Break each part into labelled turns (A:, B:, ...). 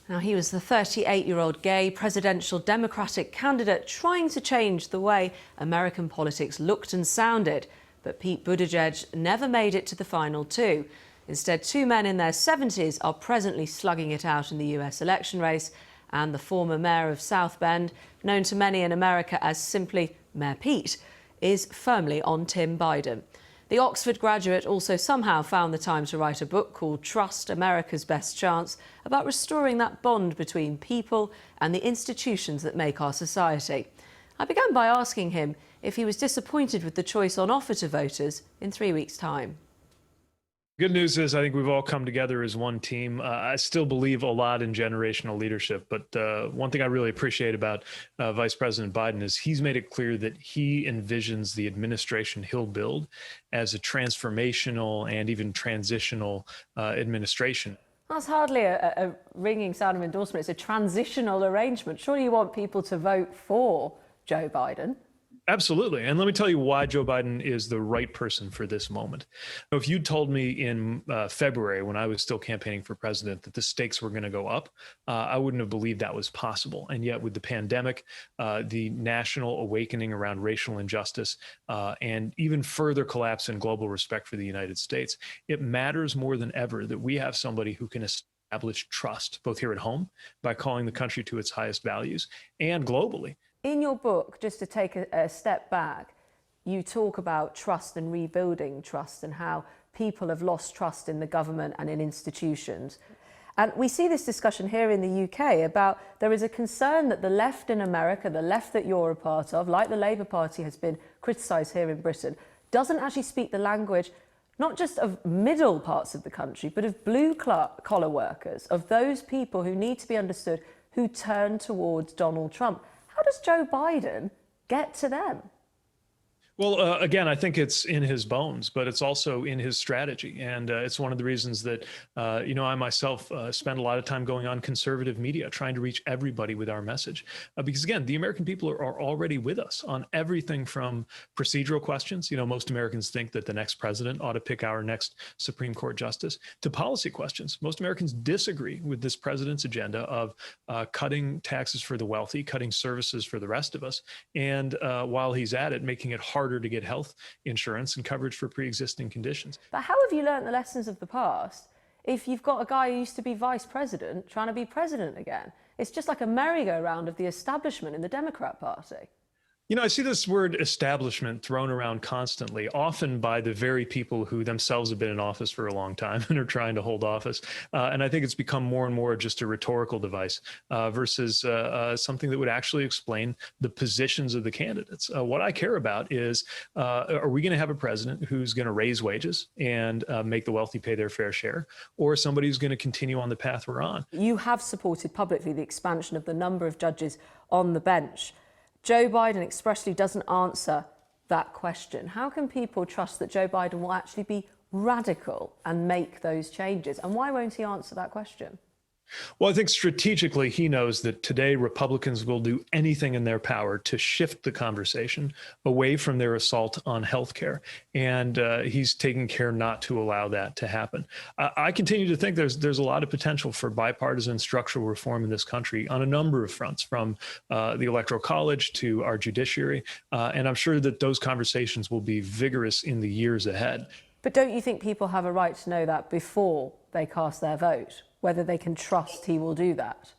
A: Now, he was the 38-year-old gay presidential Democratic candidate trying to change the way American politics looked and sounded. But Pete Buttigieg never made it to the final two. Instead, two men in their 70s are presently slugging it out in the US election race. And the former mayor of South Bend, known to many in America as simply Mayor Pete, is firmly on Tim Biden. The Oxford graduate also somehow found the time to write a book called Trust, America's Best Chance, about restoring that bond between people and the institutions that make our society. I began by asking him if he was disappointed with the choice on offer to voters in 3 weeks' time.
B: Good news is I think we've all come together as one team. I still believe a lot in generational leadership, but one thing I really appreciate about Vice President Biden is he's made it clear that he envisions the administration he'll build as a transformational and even transitional administration.
A: That's hardly a ringing sound of endorsement. It's a transitional arrangement. Surely you want people to vote for Joe Biden?
B: Absolutely. And let me tell you why Joe Biden is the right person for this moment. If you'd told me in February, when I was still campaigning for president, that the stakes were going to go up, I wouldn't have believed that was possible. And yet with the pandemic, the national awakening around racial injustice, and even further collapse in global respect for the United States, it matters more than ever that we have somebody who can establish trust, both here at home, by calling the country to its highest values, and globally.
A: In your book, just to take a step back, you talk about trust and rebuilding trust and how people have lost trust in the government and in institutions. And we see this discussion here in the UK about there is a concern that the left in America, the left that you're a part of, like the Labour Party has been criticised here in Britain, doesn't actually speak the language not just of middle parts of the country, but of blue-collar workers, of those people who need to be understood, who turn towards Donald Trump. How does Joe Biden get to them?
B: Well, again, I think it's in his bones, but it's also in his strategy. And it's one of the reasons that, I myself spend a lot of time going on conservative media, trying to reach everybody with our message. Because again, the American people are already with us on everything from procedural questions. Most Americans think that the next president ought to pick our next Supreme Court justice, to policy questions. Most Americans disagree with this president's agenda of cutting taxes for the wealthy, cutting services for the rest of us. And while he's at it, making it harder to get health insurance and coverage for pre-existing conditions.
A: But how have you learned the lessons of the past if you've got a guy who used to be vice president trying to be president again? It's just like a merry-go-round of the establishment in the Democrat Party.
B: I see this word establishment thrown around constantly, often by the very people who themselves have been in office for a long time and are trying to hold office. And I think it's become more and more just a rhetorical device versus something that would actually explain the positions of the candidates. What I care about is, are we going to have a president who's going to raise wages and make the wealthy pay their fair share, or somebody who's going to continue on the path we're on?
A: You have supported publicly the expansion of the number of judges on the bench. Joe Biden expressly doesn't answer that question. How can people trust that Joe Biden will actually be radical and make those changes? And why won't he answer that question?
B: Well, I think strategically, he knows that today Republicans will do anything in their power to shift the conversation away from their assault on health care. And he's taking care not to allow that to happen. I continue to think there's a lot of potential for bipartisan structural reform in this country on a number of fronts, from the Electoral College to our judiciary. And I'm sure that those conversations will be vigorous in the years ahead.
A: But don't you think people have a right to know that before they cast their vote, whether they can trust he will do that?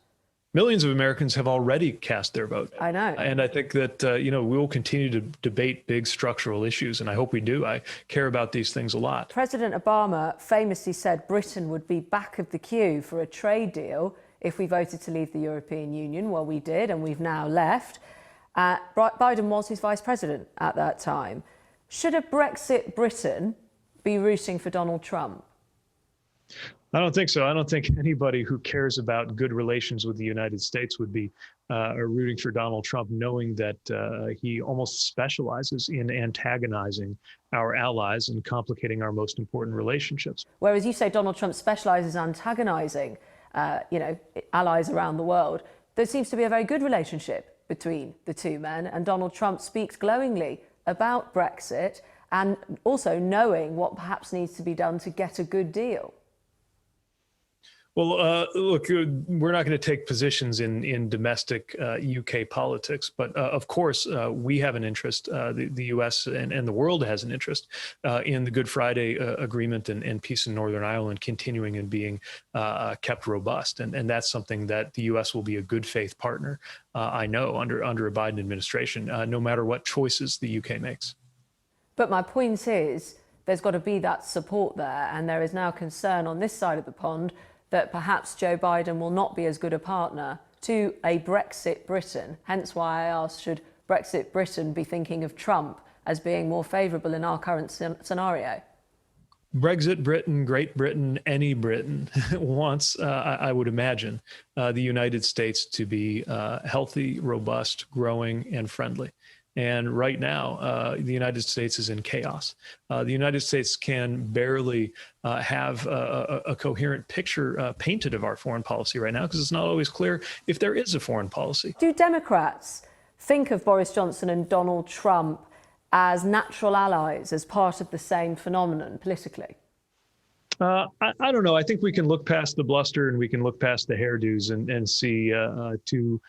B: Millions of Americans have already cast their vote.
A: I know.
B: And I think that, we will continue to debate big structural issues, and I hope we do. I care about these things a lot.
A: President Obama famously said Britain would be back of the queue for a trade deal if we voted to leave the European Union. Well, we did, and we've now left. Biden was his vice president at that time. Should a Brexit Britain be rooting for Donald Trump?
B: I don't think so. I don't think anybody who cares about good relations with the United States would be rooting for Donald Trump, knowing that he almost specializes in antagonizing our allies and complicating our most important relationships.
A: Whereas you say Donald Trump specializes in antagonizing, allies around the world, there seems to be a very good relationship between the two men, and Donald Trump speaks glowingly about Brexit and also knowing what perhaps needs to be done to get a good deal.
B: Well, look, we're not going to take positions in domestic UK politics, but of course, we have an interest, the US and the world has an interest in the Good Friday Agreement and peace in Northern Ireland continuing and being kept robust. And that's something that the US will be a good faith partner, I know, under a Biden administration, no matter what choices the UK makes.
A: But my point is, there's got to be that support there, and there is now concern on this side of the pond that perhaps Joe Biden will not be as good a partner to a Brexit Britain. Hence why I asked, should Brexit Britain be thinking of Trump as being more favourable in our current scenario?
B: Brexit Britain, Great Britain, any Britain wants, I would imagine, the United States to be healthy, robust, growing, and friendly. And right now, the United States is in chaos. The United States can barely have a coherent picture painted of our foreign policy right now, because it's not always clear if there is a foreign policy.
A: Do Democrats think of Boris Johnson and Donald Trump as natural allies, as part of the same phenomenon politically?
B: I don't know. I think we can look past the bluster and we can look past the hairdos and see two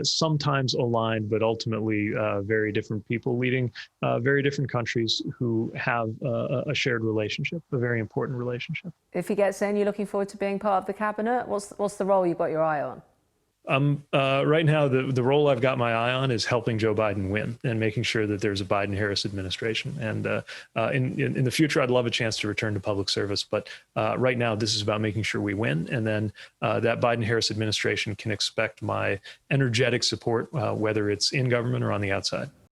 B: sometimes aligned, but ultimately very different people leading very different countries who have a shared relationship, a very important relationship.
A: If he gets in, you're looking forward to being part of the cabinet? What's the role you've got your eye on?
B: Right now, the role I've got my eye on is helping Joe Biden win and making sure that there's a Biden-Harris administration. And in the future, I'd love a chance to return to public service. But right now, this is about making sure we win. And then that Biden-Harris administration can expect my energetic support, whether it's in government or on the outside.